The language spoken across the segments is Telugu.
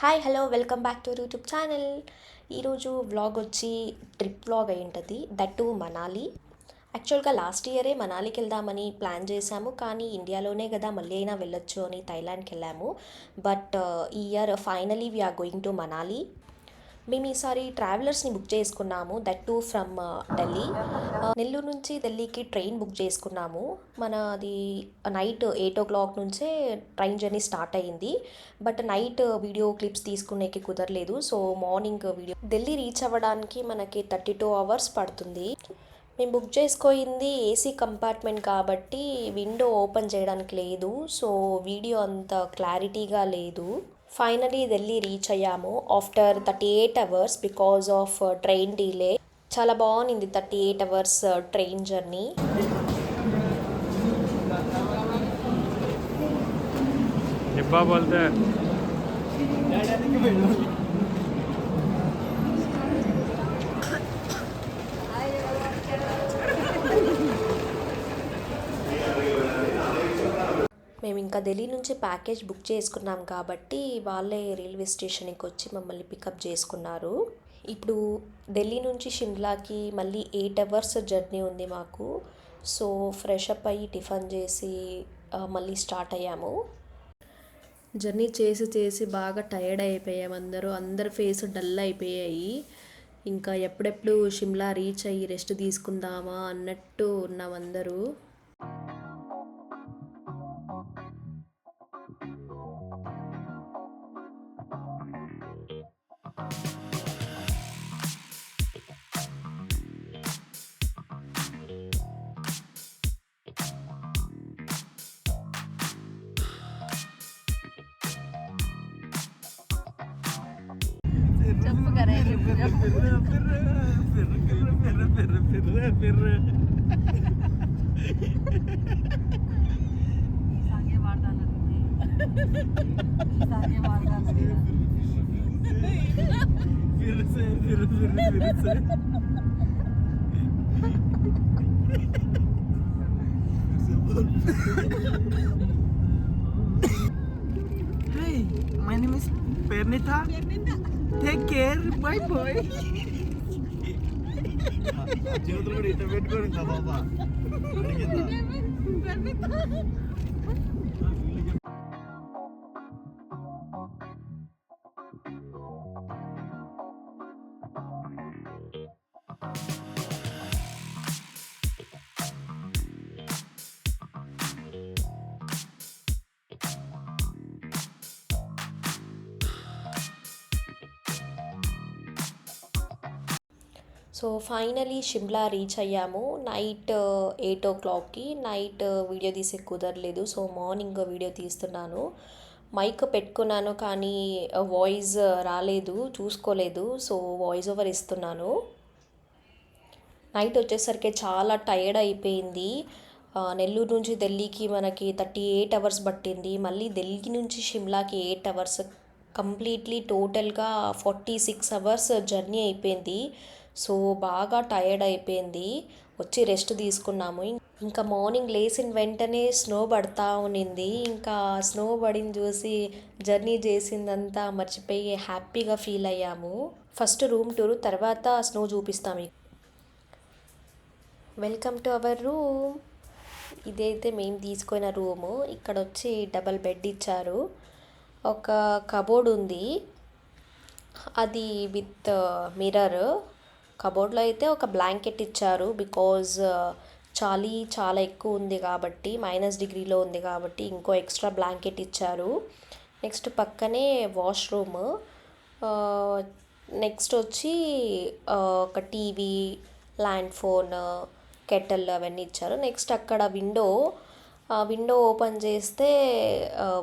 Hi hello welcome back to YouTube channel. ఈరోజు వ్లాగ్ వచ్చి ట్రిప్ వ్లాగ్ అయి ఉంటుంది, దట్ టు మనాలి. యాక్చువల్గా లాస్ట్ ఇయరే మనాలికి వెళ్దామని ప్లాన్ చేశాము, కానీ ఇండియాలోనే కదా మళ్ళీ అయినా వెళ్ళొచ్చు అని థైలాండ్కి వెళ్ళాము. బట్ ఈ year finally we're going to Manali. మేము ఈసారి ట్రావెలర్స్ని బుక్ చేసుకున్నాము, that too from Delhi. Nellore నుంచి ఢిల్లీకి ట్రైన్ బుక్ చేసుకున్నాము. మనది నైట్ 8 o'clock నుంచే ట్రైన్ జర్నీ స్టార్ట్ అయ్యింది. బట్ నైట్ వీడియో క్లిప్స్ తీసుకునేకి కుదరలేదు, so morning video. Delhi reach అవ్వడానికి మనకి 32 hours పడుతుంది. మేము బుక్ చేసుకోయింది ఏసీ కంపార్ట్మెంట్ కాబట్టి విండో ఓపెన్ చేయడానికి లేదు, సో వీడియో అంత క్లారిటీగా లేదు. ఫైనలీ ఢిల్లీ రీచ్ అయ్యాము after 38 hours because of train delay. చాలా బాగుంది 38 hours ట్రైన్ జర్నీ. डिब्बा बोलते हैं। మేము ఇంకా ఢిల్లీ నుంచి ప్యాకేజ్ బుక్ చేసుకున్నాం కాబట్టి వాళ్ళే రైల్వే స్టేషన్కి వచ్చి మమ్మల్ని పికప్ చేసుకున్నారు. ఇప్పుడు ఢిల్లీ నుంచి షిమ్లాకి మళ్ళీ 8 hours జర్నీ ఉంది మాకు. సో ఫ్రెష్ అప్ అయ్యి టిఫిన్ చేసి మళ్ళీ స్టార్ట్ అయ్యాము. జర్నీ చేసి చేసి బాగా టైర్డ్ అయిపోయాము. అందరు ఫేస్ డల్ అయిపోయాయి. ఇంకా ఎప్పుడెప్పుడు షిమ్లా రీచ్ అయ్యి రెస్ట్ తీసుకుందామా అన్నట్టు ఉన్నాం అందరూ. Hi, my name is Pernita. Take care. Bye bye. చేతులు కూడా ఇట్ట పెట్టుకోండి కదా బాబా. సో ఫైనలీ షిమ్లా రీచ్ అయ్యాము నైట్ 8 o'clockకి. నైట్ వీడియో తీసే కుదరలేదు, సో మార్నింగ్ వీడియో తీస్తున్నాను. మైక్ పెట్టుకున్నాను కానీ వాయిస్ రాలేదు, చూసుకోలేదు, సో వాయిస్ ఓవర్ ఇస్తున్నాను. నైట్ వచ్చేసరికి చాలా టైర్డ్ అయిపోయింది. నెల్లూరు నుంచి ఢిల్లీకి మనకి 38 hours పట్టింది. మళ్ళీ ఢిల్లీ నుంచి షిమ్లాకి 8 hours, కంప్లీట్లీ టోటల్గా 46 hours జర్నీ అయిపోయింది. సో బాగా టైర్డ్ అయిపోయింది. వచ్చి రెస్ట్ తీసుకున్నాము. ఇంకా మార్నింగ్ లేచిన వెంటనే స్నో పడతా ఉన్నింది. ఇంకా స్నో పడిని చూసి జర్నీ చేసిందంతా మర్చిపోయి హ్యాపీగా ఫీల్ అయ్యాము. ఫస్ట్ రూమ్ టూర్, తర్వాత స్నో చూపిస్తాము. Welcome to our room. ఇదైతే మేము తీసుకున్న రూము. ఇక్కడ వచ్చి డబల్ బెడ్ ఇచ్చారు, ఒక కబోర్డ్ ఉంది, అది విత్ మిర్రర్. కబోర్డ్లో అయితే ఒక బ్లాంకెట్ ఇచ్చారు, బికాజ్ చలి చాలా ఎక్కువ ఉంది కాబట్టి, -డిగ్రీలో ఉంది కాబట్టి ఇంకో ఎక్స్ట్రా బ్లాంకెట్ ఇచ్చారు. నెక్స్ట్ పక్కనే వాష్రూమ్. నెక్స్ట్ వచ్చి ఒక టీవీ, ల్యాండ్ ఫోన్, కెటల్ అవన్నీ ఇచ్చారు. నెక్స్ట్ అక్కడ విండో ఓపెన్ చేస్తే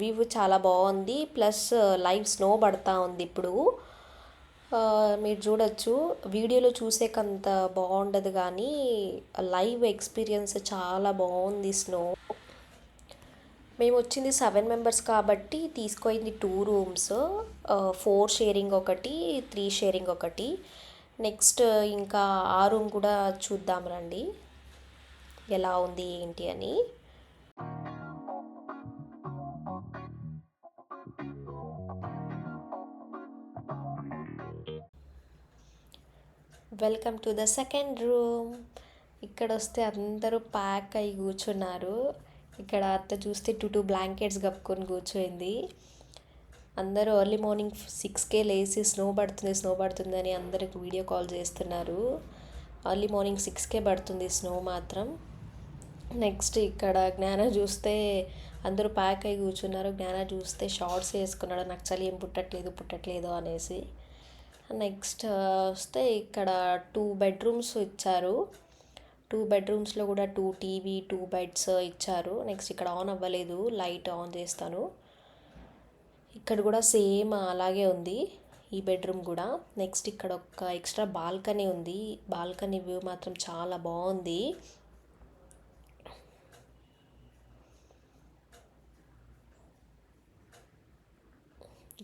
వ్యూ చాలా బాగుంది, ప్లస్ లైవ్ స్నో పడతా ఉంది ఇప్పుడు. మీరు చూడొచ్చు, వీడియోలో చూసేకంత బాగుండదు కానీ లైవ్ ఎక్స్పీరియన్స్ చాలా బాగుంది స్నో. మేము వచ్చింది 7 members కాబట్టి తీసుకోయింది 2 rooms, 4 షేరింగ్ ఒకటి, 3 షేరింగ్ ఒకటి. నెక్స్ట్ ఇంకా ఆ రూమ్ కూడా చూద్దాం రండి ఎలా ఉంది ఏంటి అని. Welcome to the second room. ఇక్కడ వస్తే అందరూ ప్యాక్ అయ్యి కూర్చున్నారు. ఇక్కడ అత్త చూస్తే టూ బ్లాంకెట్స్ కప్పుకొని కూర్చోయింది. అందరూ ఎర్లీ మార్నింగ్ 6కే లేచి స్నో పడుతుంది అని అందరికి వీడియో కాల్ చేస్తున్నారు. ఎర్లీ మార్నింగ్ 6కే పడుతుంది స్నో మాత్రం. నెక్స్ట్ ఇక్కడ జ్ఞాన చూస్తే అందరూ ప్యాక్ అయ్యి కూర్చున్నారు. జ్ఞాన చూస్తే షార్ట్స్ వేసుకున్నాడు, నాకు చలి ఏం పుట్టట్లేదు అనేసి. నెక్స్ట్ వస్తే ఇక్కడ 2 బెడ్రూమ్స్ ఇచ్చారు. 2 బెడ్రూమ్స్లో కూడా 2 టీవీ 2 బెడ్స్ ఇచ్చారు. నెక్స్ట్ ఇక్కడ ఆన్ అవ్వలేదు, లైట్ ఆన్ చేస్తాను. ఇక్కడ కూడా సేమ్ అలాగే ఉంది ఈ బెడ్రూమ్ కూడా. నెక్స్ట్ ఇక్కడ ఒక ఎక్స్ట్రా బాల్కనీ ఉంది. బాల్కనీ వ్యూ మాత్రం చాలా బాగుంది.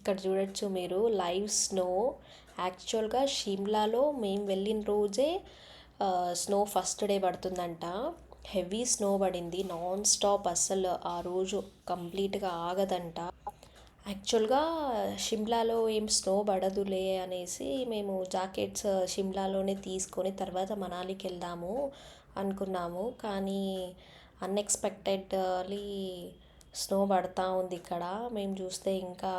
ఇక్కడ చూడొచ్చు మీరు లైవ్ స్నో. యాక్చువల్గా షిమ్లాలో మేము వెళ్ళిన రోజే స్నో ఫస్ట్ డే పడుతుందంట. హెవీ స్నో పడింది నాన్ స్టాప్, అస్సలు ఆ రోజు కంప్లీట్గా ఆగదంట. యాక్చువల్గా షిమ్లాలో ఏం స్నో పడదులే అనేసి మేము జాకెట్స్ షిమ్లాలోనే తీసుకొని తర్వాత మనాలికి వెళ్దాము అనుకున్నాము. కానీ అన్ఎక్స్పెక్టెడ్లీ స్నో పడతా ఉంది ఇక్కడ. మేము చూస్తే ఇంకా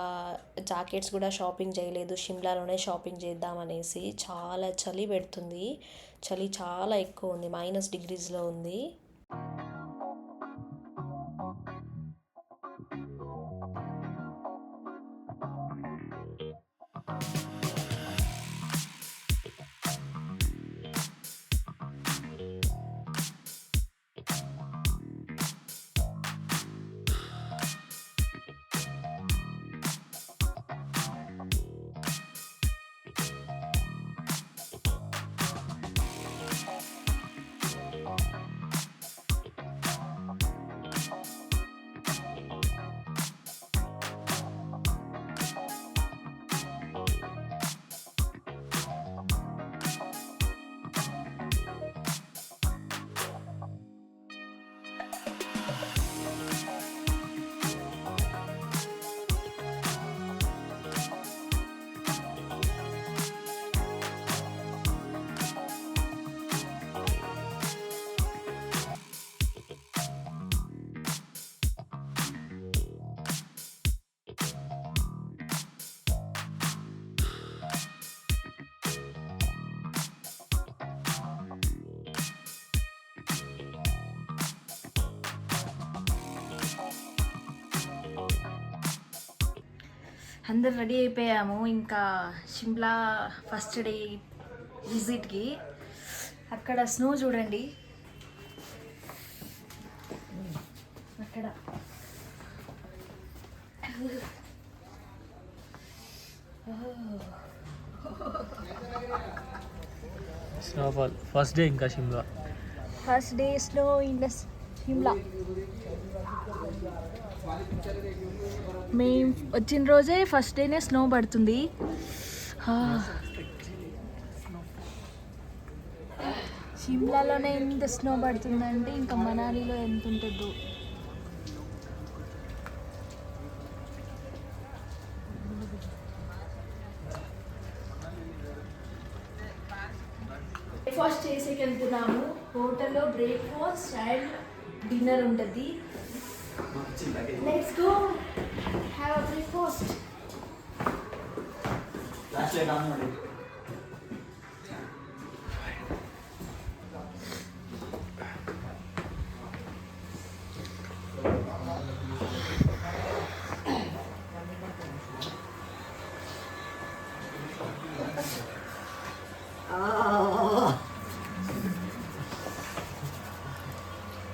జాకెట్స్ కూడా షాపింగ్ చేయలేదు, షిమ్లాలోనే షాపింగ్ చేద్దామనేసి. చాలా చలి పెడుతుంది, చలి చాలా ఎక్కువ ఉంది, -డిగ్రీస్లో ఉంది. అందరు రెడీ అయిపోయాము ఇంకా షిమ్లా ఫస్ట్ డే విజిట్కి. అక్కడ స్నో చూడండి, అక్కడ స్నోఫాల్ ఫస్ట్ డే ఇంకా Shimla. First day snow in the Shimla. మేము వచ్చిన రోజే ఫస్ట్ డేనే స్నో పడుతుంది. షిమ్లాలోనే ఎంత స్నో పడుతుందంటే ఇంకా మనాలిలో ఎంత ఉంటుందో. బ్రేక్ఫాస్ట్ చేసేకి వెళ్తున్నాము. హోటల్లో బ్రేక్ఫాస్ట్ అండ్ డిన్నర్ ఉంటుంది. Let's go have a breakfast.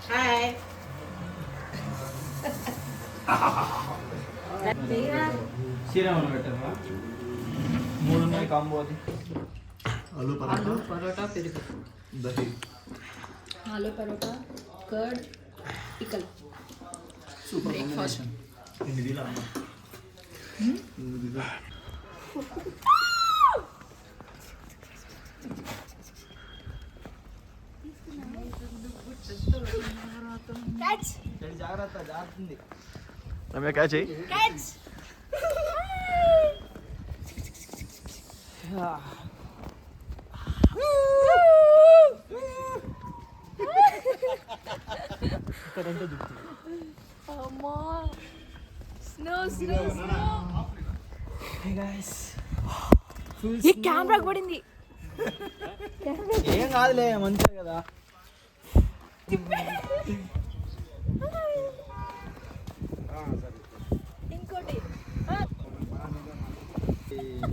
Hi. Sriramulu పెట్టారా? 3 ఉన్నాయి కాంబో అది. ఆలు పరోటా పెరుగు దహి. Aloo paratha, curd, pickle. Super combination. ఇండిలా జాగ్రత్త జారుతుంది. రమ్య క్యాచ్ ఇక్కడంతా దుక్కుతుంది. అమ్మా snow snow snow Hey guys. ఈ కెమెరా పడింది. ఏం కాదులే మంచిగా కదా. ఇంకోటి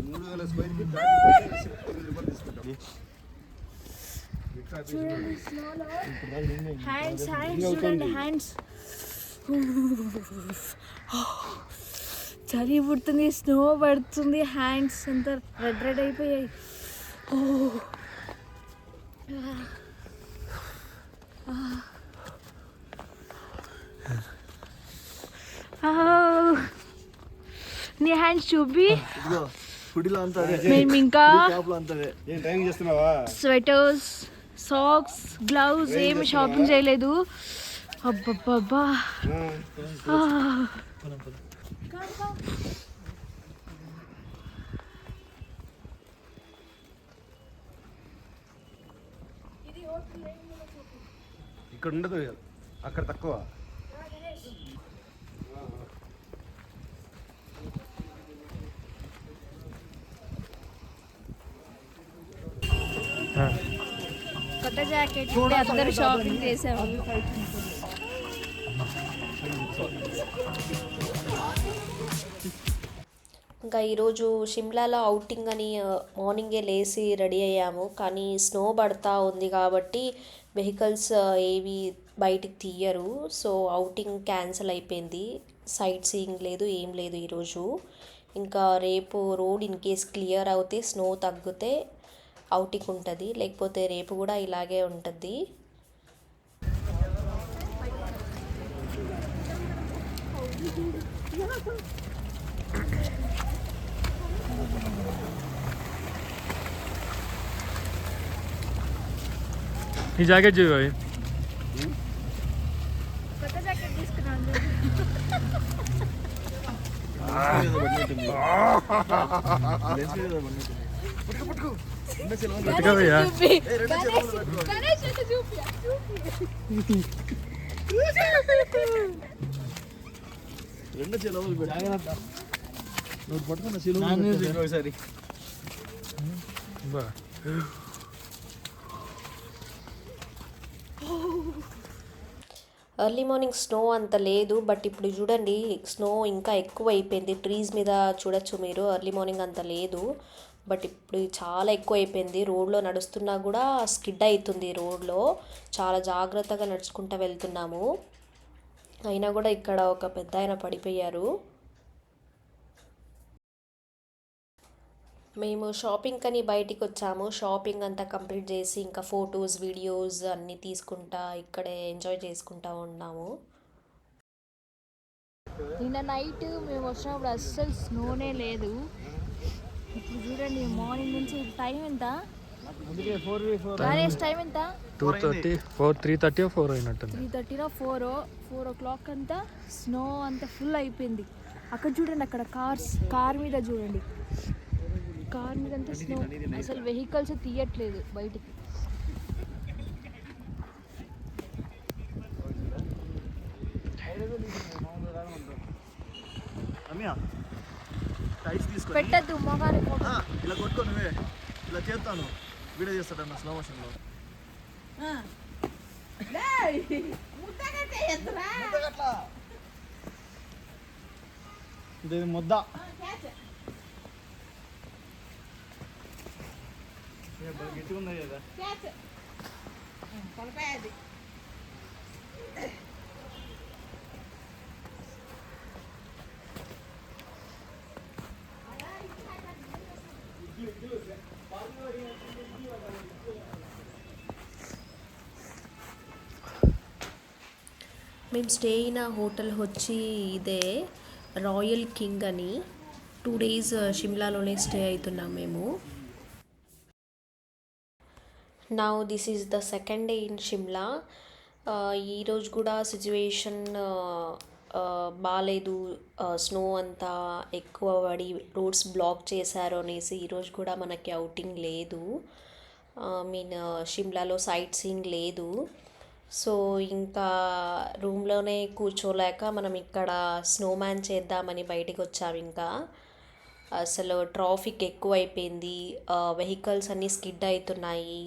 3000 స్క్వేర్ ఫీట్ చూడండి స్నోలో హ్యాండ్స్ హ్యాండ్స్ చూడండి హ్యాండ్స్. చలి పుడుతుంది, స్నో పడుతుంది, హ్యాండ్స్ అంతా రెడ్ రెడ్ అయిపోయాయి. నీ హ్యాండ్స్ చూపి. ఇదిగో ఫుడిలో అంతా మేము ఇంకా షాప్లో అంతా ఏం డ్రైవింగ్ చేస్తున్నావా? స్వెటర్స్, సాక్స్, గ్లౌజ్ ఏమి షాపింగ్ చేయలేదు. అబ్బబ్బబ్బా ఇక్కడ ఉండదు, అక్కడ తక్కువ. కొత్త జాకెట్ అందరూ షాపింగ్ చేసాము. ఇంకా ఈరోజు షిమ్లాలో అవుటింగ్ అని మార్నింగే లేచి రెడీ అయ్యాము, కానీ స్నో పడతా ఉంది కాబట్టి వెహికల్స్ ఏవి బయటికి తీయరు. సో అవుటింగ్ క్యాన్సిల్ అయిపోయింది. సైట్ సీయింగ్ లేదు, ఏం లేదు ఈరోజు. ఇంకా రేపు రోడ్ ఇన్ కేస్ క్లియర్ అవుతే, స్నో తగ్గితే అవుటింగ్ ఉంటుంది, లేకపోతే రేపు కూడా ఇలాగే ఉంటుంది. ఈ జాకెట్ చూడు అవి. కొత్త జాకెట్ తీసుకున్నాను. పట్టుకో భయ్యా. రెండు చెలవులు జాగ్రత్త. నువ్వు పట్టుకున్న చెలువు ఒకసారి. బా. ఎర్లీ మార్నింగ్ స్నో అంత లేదు, బట్ ఇప్పుడు చూడండి స్నో ఇంకా ఎక్కువ అయిపోయింది. ట్రీస్ మీద చూడొచ్చు మీరు, ఎర్లీ మార్నింగ్ అంత లేదు, బట్ ఇప్పుడు చాలా ఎక్కువ అయిపోయింది. రోడ్లో నడుస్తున్నా కూడా స్కిడ్ అవుతుంది. రోడ్లో చాలా జాగ్రత్తగా నడుచుకుంటూ వెళ్తున్నాము, అయినా కూడా ఇక్కడ ఒక పెద్ద ఆయన పడిపోయారు. మేము షాపింగ్ అని బయటికి వచ్చాము. షాపింగ్ అంతా కంప్లీట్ చేసి ఇంకా ఫొటోస్, వీడియోస్ అన్నీ తీసుకుంటా ఇక్కడే ఎంజాయ్ చేసుకుంటా ఉన్నాము. నిన్న నైట్ మేము వచ్చినప్పుడు అస్సలు స్నోనే లేదు. ఇప్పుడు చూడండి మార్నింగ్ నుంచి టైం ఎంత? టైం ఎంత? 2:30, 3:30 4 అయినట్టుంది. 3:30 4 o'clock అంతా స్నో అంతా ఫుల్ అయిపోయింది. అక్కడ చూడండి, అక్కడ కార్ మీద చూడండి, కార్ మీద అంతా స్నో. అసలు వెహికల్స్ తీయట్లేదు బయటికి. పెట్టద్దు మొహాన్ని ఫోటో. ఇలా కొట్టుకో, నువ్వే ఇలా చేస్తాను, వీడియో చేస్తాడన్న స్లో మోషన్లో. ఇది ముద్ద. గట్టిగా ఉన్నాయి కదా. మేము స్టే అయిన హోటల్ వచ్చి ఇదే రాయల్ కింగ్ అని. 2 days షిమ్లాలోనే స్టే అవుతున్నాం మేము. Now this is the second day in Shimla. ఈరోజు కూడా సిచ్యువేషన్ బాగాలేదు, స్నో అంతా ఎక్కువ పడి రోడ్స్ బ్లాక్ చేశారు అనేసి ఈరోజు కూడా మనకి అవుటింగ్ లేదు. మీన్ షిమ్లాలో సైట్ సీయింగ్ లేదు. సో ఇంకా రూమ్లోనే కూర్చోలేక మనం ఇక్కడ స్నోమ్యాన్ చేద్దామని బయటికి వచ్చాము. ఇంకా అసలు ట్రాఫిక్ ఎక్కువైపోయింది, వెహికల్స్ అన్నీ స్కిడ్ అవుతున్నాయి.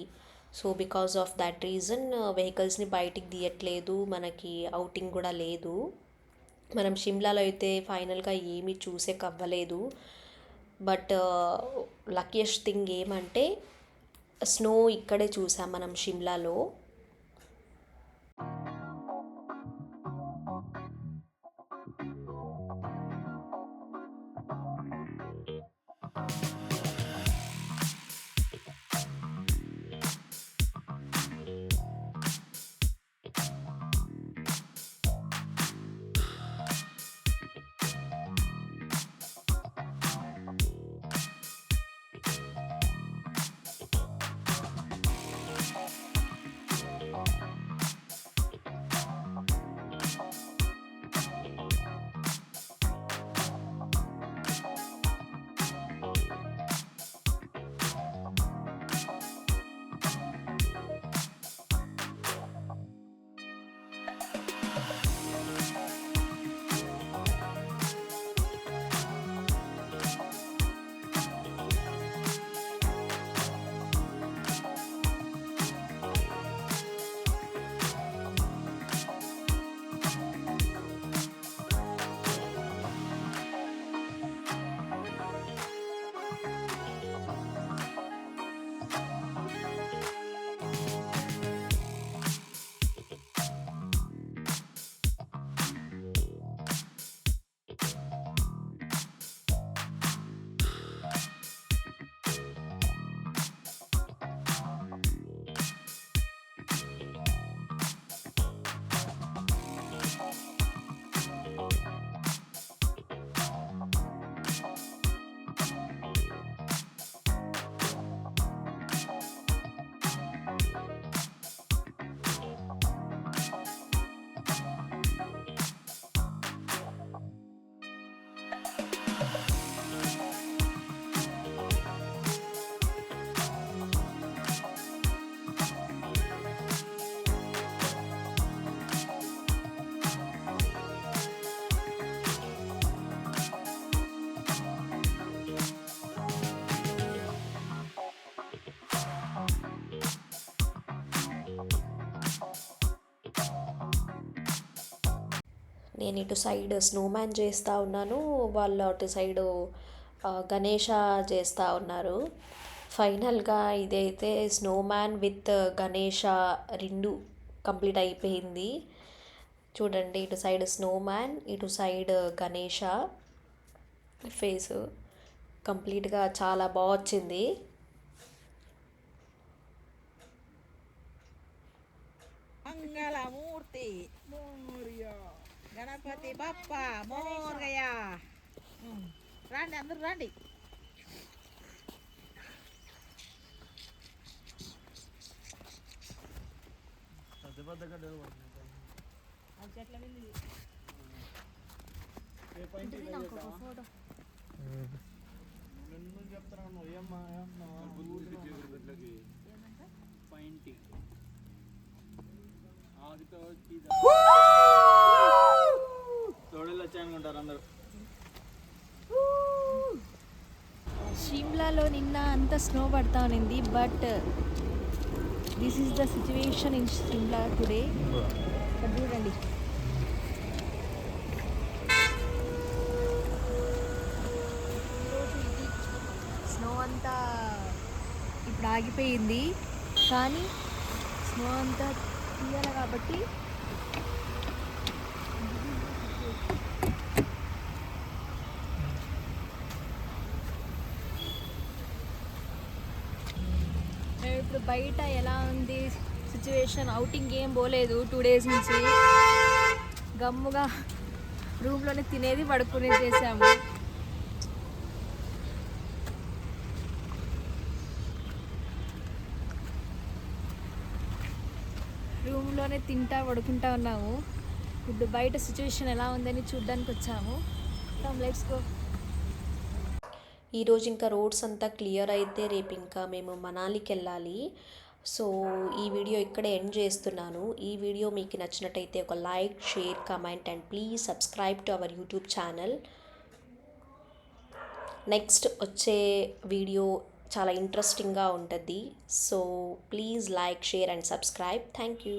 So because of that reason వెహికల్స్ని బయటికి తీయట్లేదు, మనకి అవుటింగ్ కూడా లేదు. మనం షిమ్లాలో అయితే ఫైనల్గా ఏమీ చూసే కవ్వలేదు. బట్ లక్కీయెస్ట్ థింగ్ ఏమంటే స్నో ఇక్కడే చూసాం మనం షిమ్లాలో. నేను ఇటు సైడ్ స్నోమ్యాన్ చేస్తూ ఉన్నాను, వాళ్ళు అటు సైడు గణేష చేస్తూ ఉన్నారు. ఫైనల్గా ఇదైతే స్నోమ్యాన్ విత్ గణేష రెండు కంప్లీట్ అయిపోయింది. చూడండి, ఇటు సైడ్ స్నోమ్యాన్, ఇటు సైడ్ గణేష ఫేసు కంప్లీట్గా చాలా బాగా వచ్చింది. మంగళమూర్తి గణపతి బప్ప మోర్గయా. రండి, అందరూ రండి. షిమ్లాలో నిన్న అంత స్నో పడతా ఉన్నింది, but this is the situation in Shimla today. చూడండి, ఈరోజు ఇది స్నో అంతా ఇప్పుడు ఆగిపోయింది, కానీ స్నో అంతా తీయాలి కాబట్టి ఇప్పుడు బయట ఎలా ఉంది సిచ్యువేషన్. అవుటింగ్ ఏం పోలేదు 2 days నుంచి, గమ్ముగా రూమ్లోనే తినేది పడుకునేది చేసాము. రూమ్లోనే తింటా పడుకుంటా ఉన్నాము. ఇప్పుడు బయట సిచ్యువేషన్ ఎలా ఉందని చూడ్డానికి వచ్చాము. Let's go. ఈరోజు ఇంకా రోడ్స్ అంతా క్లియర్ అయితే రేపు ఇంకా మేము మనాలికి వెళ్ళాలి. సో ఈ వీడియో ఇక్కడే ఎండ్ చేస్తున్నాను. ఈ వీడియో మీకు నచ్చినట్టయితే ఒక like, share, comment and please subscribe to our YouTube channel. Next వచ్చే వీడియో చాలా ఇంట్రెస్టింగ్గా ఉంటుంది. So please like, share and subscribe. Thank you.